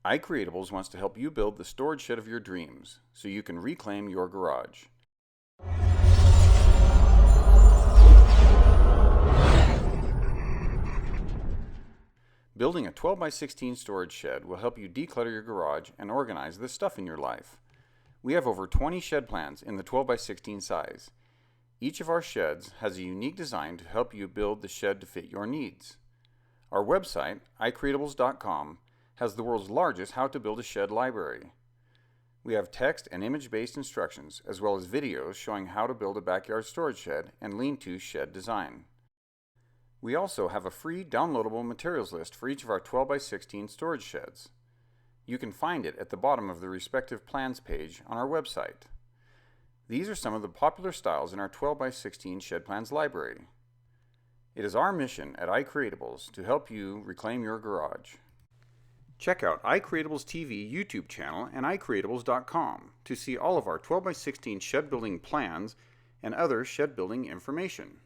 iCreatables wants to help you build the storage shed of your dreams so you can reclaim your garage. Building a 12 by 16 storage shed will help you declutter your garage and organize the stuff in your life. We have over 20 shed plans in the 12 by 16 size. Each of our sheds has a unique design to help you build the shed to fit your needs. Our website, iCreatables.com, has the world's largest how to build a shed library. We have text and image-based instructions as well as videos showing how to build a backyard storage shed and lean-to shed design. We also have a free downloadable materials list for each of our 12 by 16 storage sheds. You can find it at the bottom of the respective plans page on our website. These are some of the popular styles in our 12 by 16 shed plans library. It is our mission at iCreatables to help you reclaim your garage. Check out iCreatables TV YouTube channel and iCreatables.com to see all of our 12 by 16 shed building plans and other shed building information.